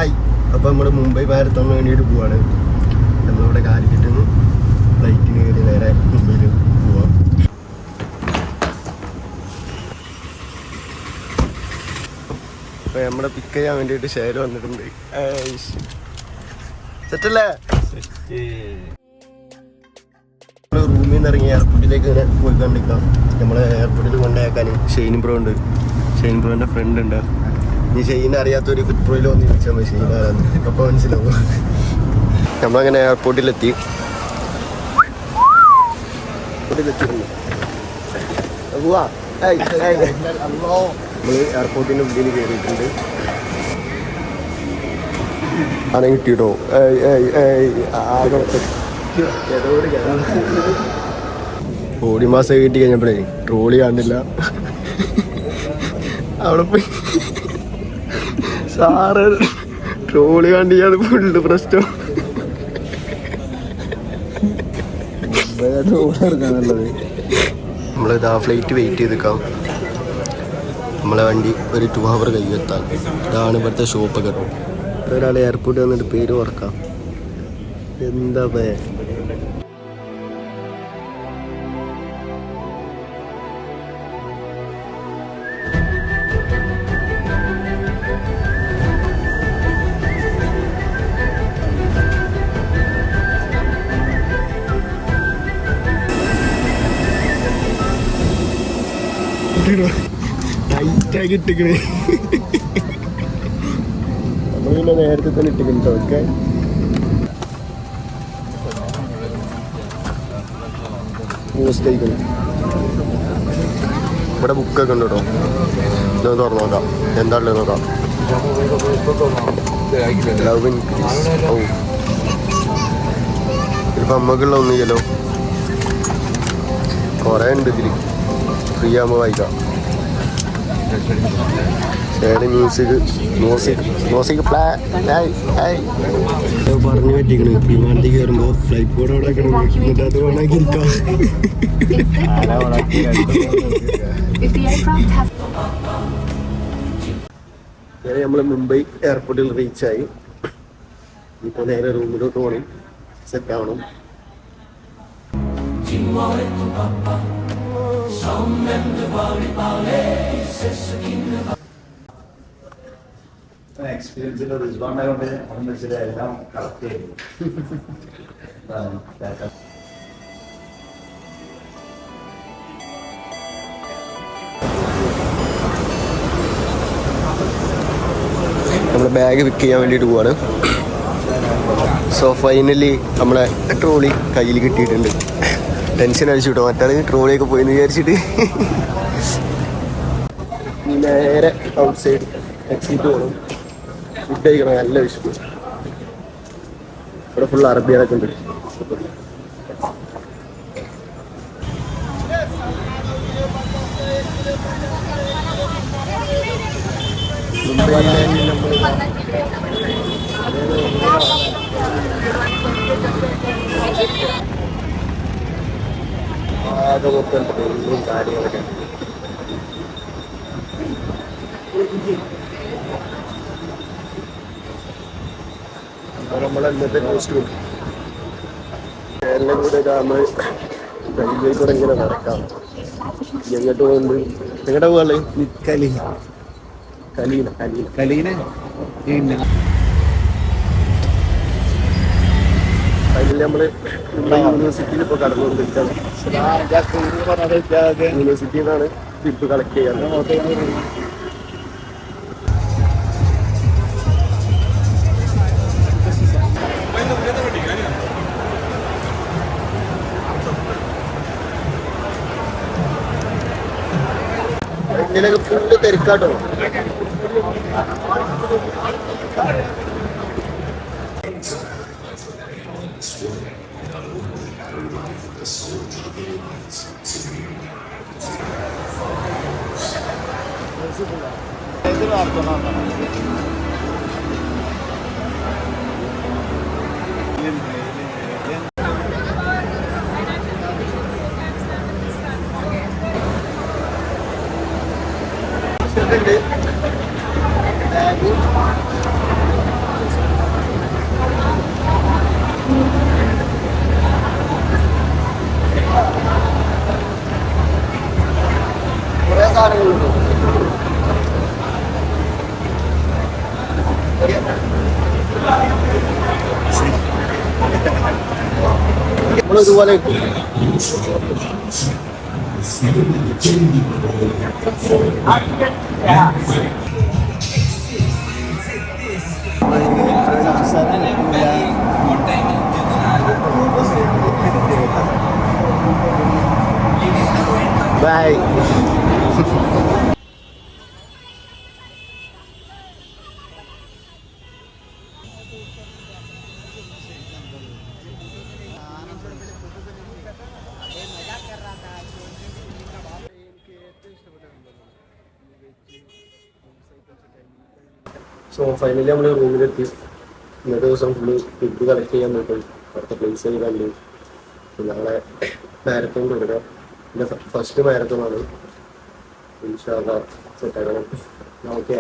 Hi. അപ്പോൾ നമ്മൾ Mumbai marathon വേണ്ടിയിട്ട് പോവാണ്. നമ്മളിവിടെ കാലിക്കറ്റ് നിന്ന് ഫ്ലൈറ്റിന് കയറി നേരെ മുംബൈയിൽ പോവാം. അപ്പോൾ നമ്മളെ പിക്ക് ചെയ്യാൻ വേണ്ടിയിട്ട് ഷെയർ വന്നിട്ടുണ്ട്. സെറ്റല്ലേ? റൂമിൽ നിന്ന് ഇറങ്ങി എയർപോർട്ടിലേക്ക് ഇങ്ങനെ പോയിക്കൊണ്ടിരിക്കാം. നമ്മളെ എയർപോർട്ടിൽ കൊണ്ടുപോയേക്കാൻ ഷെയ്ൻ ബ്രോ ഉണ്ട്. ഷെയ്ൻ ബ്രോൻ്റെ ഫ്രണ്ട് ഉണ്ട്. ഇനി ഷെയ്ൻ അറിയാത്തൊരു ഫിറ്റ് പ്രോയിൽ വന്ന് ചോദിച്ചാൽ മതി ഷെയ്ൻ ആരാന്ന്. അപ്പോൾ മനസ്സിലാവും. നമ്മളങ്ങനെ എയർപോർട്ടിലെത്തി. നമ്മൾ എയർപോർട്ടിൻ്റെ ഉള്ളിൽ കയറിയിട്ടുണ്ട്. ആനെ കിട്ടിയിട്ടോ. ബോഡി മാസം കിട്ടി കഴിഞ്ഞപ്പോഴേ ട്രോളി കാണില്ല. അവിടെ പോയി സാറ് ട്രോളി കണ്ടിയാണ് ഫുള്ള് പ്രശ്നം. നമ്മളിതാ ഫ്ലൈറ്റ് വെയിറ്റ് ചെയ്തിക്കാം. നമ്മളെ വണ്ടി ഒരു 2 hour കഴിയെത്താൻ. ഇതാണ് ഇവിടുത്തെ ഷോപ്പ് കേട്ടോ. ഒരാൾ എയർപോർട്ടിൽ വന്നിട്ട് പേര് ഓർക്കാം. എന്താ പേ ടൈറ്റാക്കി ഇട്ടിക്കണേ. നമ്മൾ പിന്നെ നേരത്തെ തന്നെ ഇട്ടിക്കണോ. ഓക്കെ, പോസ്റ്റ് അയക്കണം. ഇവിടെ ബുക്കൊക്കെ ഉണ്ട് കേട്ടോ. ഞാൻ തുറന്നു നോക്കാം എന്താണല്ലോ നോക്കാം. Love increase. ഓ, ഇതിപ്പോൾ അമ്മക്കുള്ള ഒന്നുമില്ലല്ലോ. കുറേ ഉണ്ട് ഇതിൽ. ഫ്രീ ആകുമ്പോൾ വായിക്കാം. മ്യൂസിക് പറഞ്ഞു പറ്റിക്കണ്. വിമാനത്തിൽ കയറുമ്പോൾ ഫ്ലൈറ്റ് ബോർഡ് അവിടെ എന്നിട്ട് അത് വേണമെങ്കിൽ ഇരിക്കാം. നമ്മൾ മുംബൈ എയർപോർട്ടിൽ റീച്ചായി. ഇപ്പോൾ നേരെ റൂമിലോട്ട് പോകണം. സെറ്റ് ആവണം. എക്സ്പീരിയൻസിൽ റിസ്വാണ്ടായതുകൊണ്ട് ഒന്നും വെച്ചിട്ട് എല്ലാം കറക്റ്റ് ചെയ്തു. നമ്മൾ ബാഗ് പിക്ക് ചെയ്യാൻ വേണ്ടിയിട്ട് പോവാണ്. സോ ഫൈനലി നമ്മളെ ട്രോളി കയ്യിൽ കിട്ടിയിട്ടുണ്ട്. ടെൻഷൻ അടിച്ചു കിട്ടോ. മറ്റാൾ ട്രോളിയൊക്കെ പോയെന്ന് വിചാരിച്ചിട്ട്. നേരെ ഔട്ട് സൈഡ് എക്സിറ്റ് പോകണം. ഫുഡ് കഴിക്കണം. നല്ല വിശപ്പ്. ഇവിടെ ഫുൾ അറബികളൊക്കെ ഉണ്ട്. ആകെ മൊത്തം ട്രെയിനും കാര്യങ്ങളൊക്കെ. നമ്മളെ ഇന്നത്തെ കോസ്റ്റ്യൂം എല്ലാം കൂടെ നമ്മൾ റെയിൽവേ കൂടെ ഇങ്ങനെ നടക്കാം. എങ്ങോട്ട് പോകുന്നത്? എങ്ങോട്ടാ പോകാള്? കലീന അതിൽ നമ്മള് യൂണിവേഴ്സിറ്റിയിൽ ഇപ്പോൾ കടന്നുകൊണ്ടിരിക്കുകയാണ്. യൂണിവേഴ്സിറ്റിയിൽ നിന്നാണ് ട്രിപ്പ് കളക്ട് ചെയ്യാറ്. ഇതിനൊക്കെ ഫുള്ള് തിരക്കാട്ടോ. നമ്മളിതുപോലെ ബൈ. സോ ഫൈനലി നമ്മൾ റൂമിലെത്തി. ഇന്നത്തെ ദിവസം ഫുള്ള് ഫുഡ് കളക്ട് ചെയ്യാൻ പറ്റും. അടുത്ത പ്ലേസ് കണ്ട് നാളെ മാരത്തോൺ തുടരാം. എൻ്റെ ഫസ്റ്റ് മാരത്തോണാണ്. ഇൻഷാ അല്ലാഹ് സെറ്റാക്കണം. ഓക്കെ.